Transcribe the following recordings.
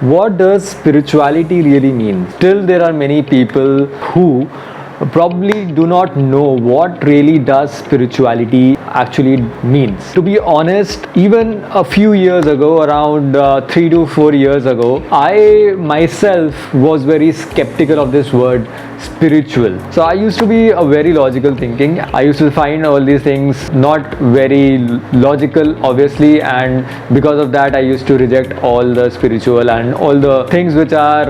What does spirituality really mean? Still, there are many people who probably do not know what really does spirituality actually means. To be honest, even a few years ago, around 3 to 4 years ago, I myself was very skeptical of this word spiritual. So I used to be a very logical thinking. I used to find all these things not very logical, obviously, and because of that I used to reject all the spiritual and all the things which are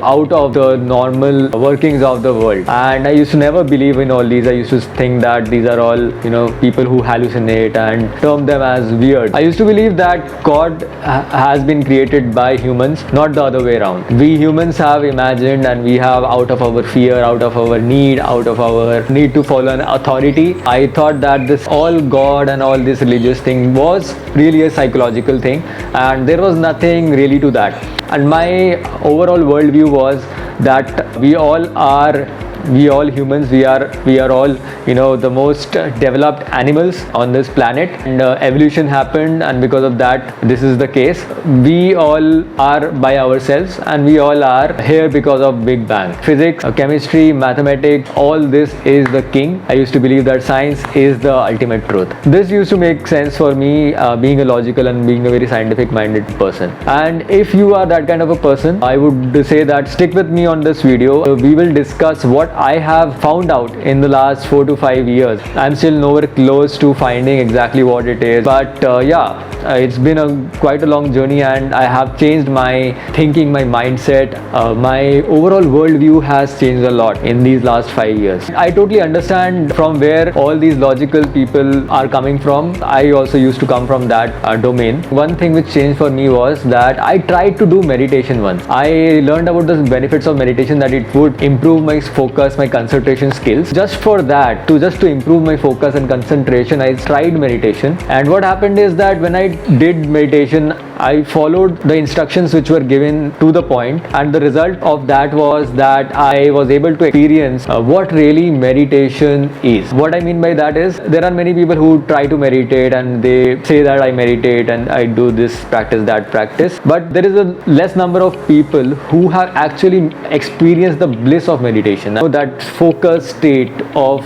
out of the normal workings of the world. And I used to never believe in all these. I used to think that these are all, people who hallucinate and term them as weird. I used to believe that God has been created by humans, not the other way around. We humans have imagined, and we have, out of our fear, out of our need, to follow an authority. I thought that this all God and all this religious thing was really a psychological thing, and there was nothing really to that. And my overall worldview was that we all humans, we are all the most developed animals on this planet, and evolution happened, and because of that this is the case. We all are by ourselves, and we all are here because of Big Bang. Physics, chemistry, mathematics, all this is the king. I used to believe that science is the ultimate truth. This used to make sense for me, being a logical and being a very scientific minded person. And if you are that kind of a person, I would say that stick with me on this video. We will discuss what I have found out in the last 4 to 5 years. I'm still nowhere close to finding exactly what it is, but it's been quite a long journey, and I have changed my thinking, my mindset, my overall worldview has changed a lot in these last 5 years. I totally understand from where all these logical people are coming from. I also used to come from that domain. One thing which changed for me was that I tried to do meditation once. I learned about the benefits of meditation, that it would improve my focus, my concentration skills. Just for that, to improve my focus and concentration, I tried meditation. And what happened is that when I did meditation, I followed the instructions which were given to the point, and the result of that was that I was able to experience what really meditation is. What I mean by that is, there are many people who try to meditate and they say that I meditate and I do this practice, that practice, but there is a less number of people who have actually experienced the bliss of meditation. That focus state of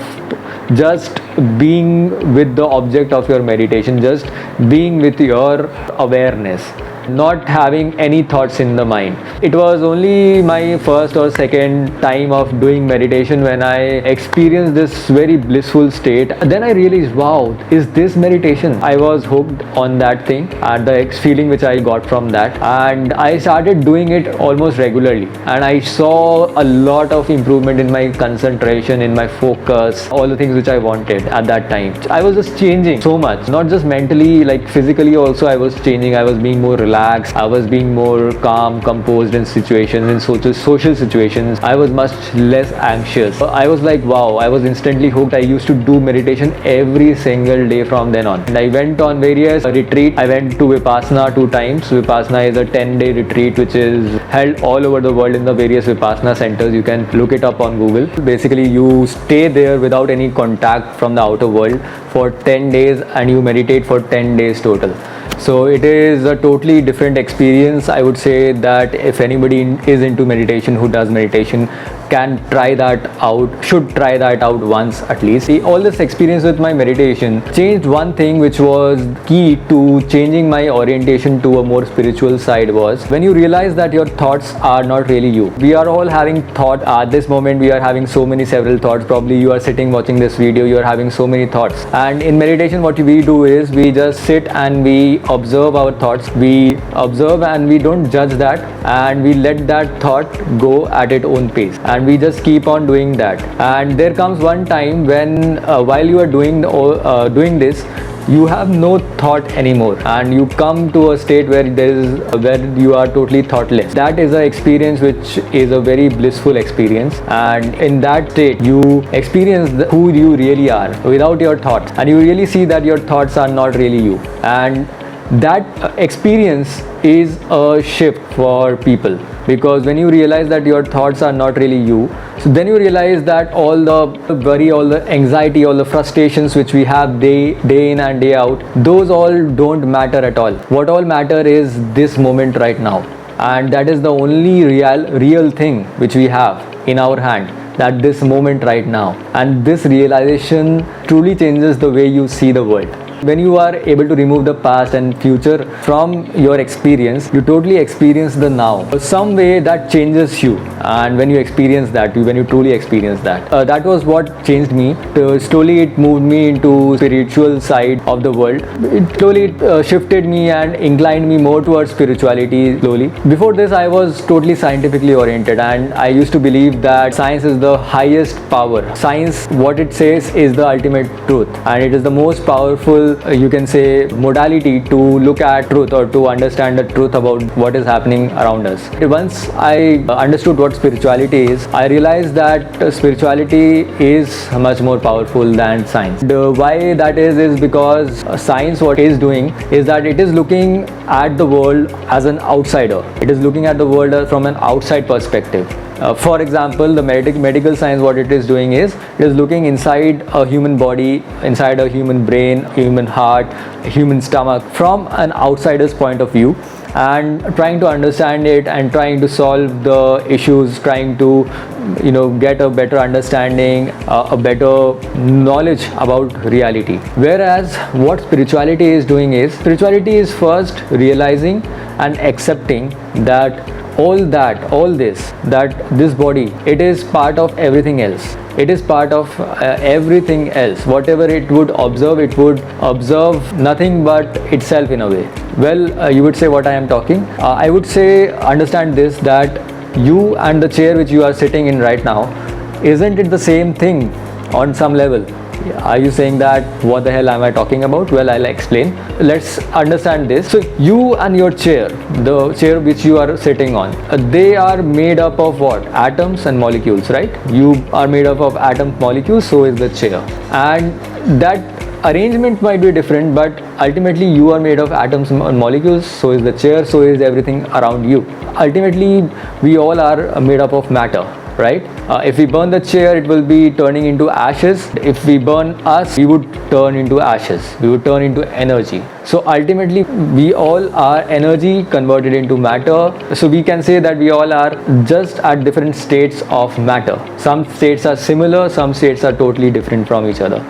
just being with the object of your meditation, just being with your awareness, not having any thoughts in the mind. It was only my first or second time of doing meditation when I experienced this very blissful state. Then I realized, wow, is this meditation? I was hooked on that thing and the feeling which I got from that, and I started doing it almost regularly, and I saw a lot of improvement in my concentration, in my focus, all the things which I wanted at that time. I was just changing so much, not just mentally, like physically also I was changing. I was being more relaxed, I was being more calm, composed in situations, in social situations. I was much less anxious. I was like, wow, I was instantly hooked. I used to do meditation every single day from then on. And I went on various retreats. I went to Vipassana 2 times. Vipassana is a 10-day retreat which is held all over the world in the various Vipassana centers. You can look it up on Google. Basically, you stay there without any contact from the outer world for 10 days and you meditate for 10 days total. So it is a totally different experience. I would say that if anybody is into meditation, who does meditation, can try that out, should try that out once at least. All this experience with my meditation changed one thing which was key to changing my orientation to a more spiritual side, was when you realize that your thoughts are not really you. We are all having thought at this moment. We are having several thoughts. Probably you are sitting watching this video, you are having so many thoughts. And in meditation, what we do is we just sit and we observe our thoughts. We observe and we don't judge that, and we let that thought go at its own pace, and we just keep on doing that. And there comes one time when while you are doing this, you have no thought anymore, and you come to a state where you are totally thoughtless. That is an experience which is a very blissful experience, and in that state you experience who you really are without your thoughts, and you really see that your thoughts are not really you. And that experience is a shift for people, because when you realize that your thoughts are not really you, so then you realize that all the worry, all the anxiety, all the frustrations which we have day in and day out, those all don't matter at all. What all matter is this moment right now. and that is the only real thing which we have in our hand at this moment right now. And this realization truly changes the way you see the world. When you are able to remove the past and future from your experience, you totally experience the now. Some way that changes you, and when you experience that, when you truly experience that, that was what changed me. Slowly it moved me into spiritual side of the world. It slowly shifted me and inclined me more towards spirituality slowly. Before this, I was totally scientifically oriented, and I used to believe that science is the highest power. Science, what it says, is the ultimate truth, and it is the most powerful, you can say, modality to look at truth or to understand the truth about what is happening around us. Once I understood what spirituality is, I realized that spirituality is much more powerful than science. Why that is because science, what it is doing is that it is looking at the world as an outsider. It is looking at the world from an outside perspective. For example, the medical science, what it is doing is, it is looking inside a human body, inside a human brain, human heart, human stomach, from an outsider's point of view, and trying to understand it and trying to solve the issues, trying to get a better understanding, a better knowledge about reality. Whereas what spirituality is doing is, spirituality is first realizing and accepting that this body, it is part of everything else. It is part of everything else. Whatever it would observe nothing but itself in a way. Well, you would say what I am talking. I would say, understand this, that you and the chair which you are sitting in right now, isn't it the same thing on some level? Are you saying that what the hell am I talking about? Well, I'll explain. Let's understand this. So you and your chair, the chair which you are sitting on, they are made up of what? Atoms and molecules, right? You are made up of atom molecules, so is the chair. And that arrangement might be different, but ultimately you are made of atoms and molecules, so is the chair, so is everything around you. Ultimately, we all are made up of matter, right? If we burn the chair, it will be turning into ashes. If we burn us, we would turn into ashes. We would turn into energy. So ultimately, we all are energy converted into matter. So we can say that we all are just at different states of matter. Some states are similar, some states are totally different from each other.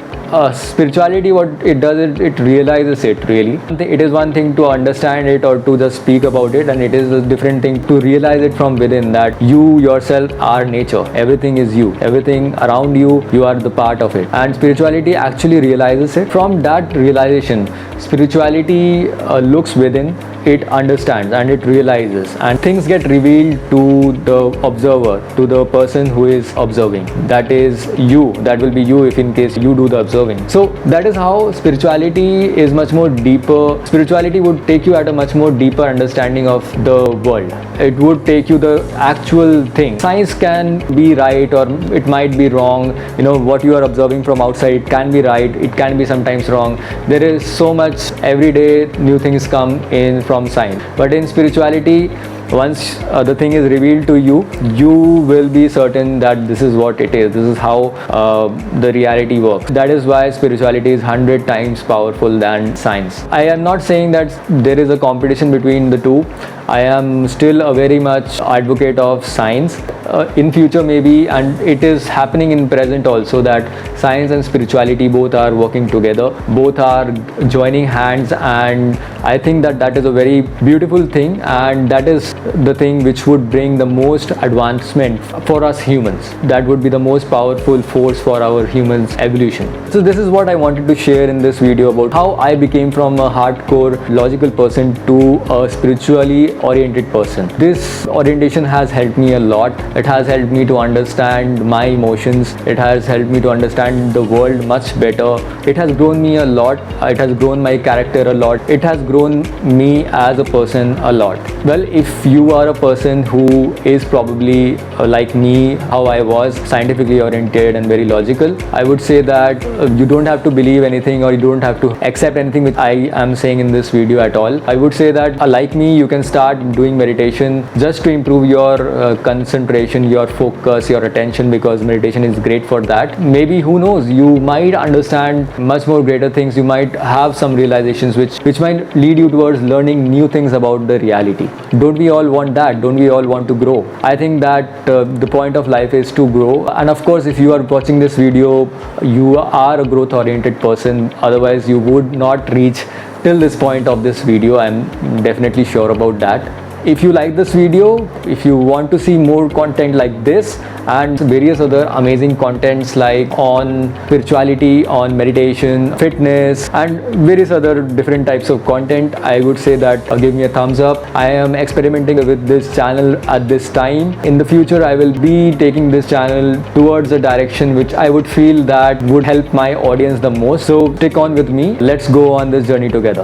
Spirituality, what it does, it realizes it really. It is one thing to understand it or to just speak about it, and it is a different thing to realize it from within, that you yourself are nature. Everything is you. Everything around you, you are the part of it. And spirituality actually realizes it. From that realization, spirituality looks within, it understands and it realizes, and things get revealed to the observer, to the person who is observing. That is you. That will be you if in case you do the observing. So that is how spirituality is much more deeper. Spirituality would take you at a much more deeper understanding of the world. It would take you the actual thing. Science can be right or it might be wrong. What you are observing from outside can be right, it can be sometimes wrong. There is so much, every day new things come in from science. But in spirituality, once the thing is revealed to you, you will be certain that this is what it is. This is how the reality works. That is why spirituality is 100 times powerful than science. I am not saying that there is a competition between the two. I am still a very much advocate of science. In future maybe, and it is happening in present also, that science and spirituality both are working together, both are joining hands, and I think that that is a very beautiful thing, and that is the thing which would bring the most advancement for us humans. That would be the most powerful force for our humans' evolution. So this is what I wanted to share in this video about how I became from a hardcore logical person to a spiritually oriented person. This orientation has helped me a lot. It has helped me to understand my emotions. It has helped me to understand the world much better. It has grown me a lot. It has grown my character a lot. It has grown me as a person a lot. Well, if you are a person who is probably like me, how I was, scientifically oriented and very logical, I would say that you don't have to believe anything or you don't have to accept anything which I am saying in this video at all. I would say that like me, you can start start doing meditation just to improve your concentration, your focus, your attention, because meditation is great for that. Maybe, who knows, you might understand much more greater things. You might have some realizations which might lead you towards learning new things about the reality. Don't we all want that? Don't we all want to grow? I think that the point of life is to grow. And of course, if you are watching this video, you are a growth oriented person. Otherwise you would not reach till this point of this video. I'm definitely sure about that. If you like this video, if you want to see more content like this and various other amazing contents like on spirituality, on meditation, fitness, and various other different types of content, I would say that give me a thumbs up. I am experimenting with this channel at this time. In the future, I will be taking this channel towards a direction which I would feel that would help my audience the most. So stick on with me. Let's go on this journey together.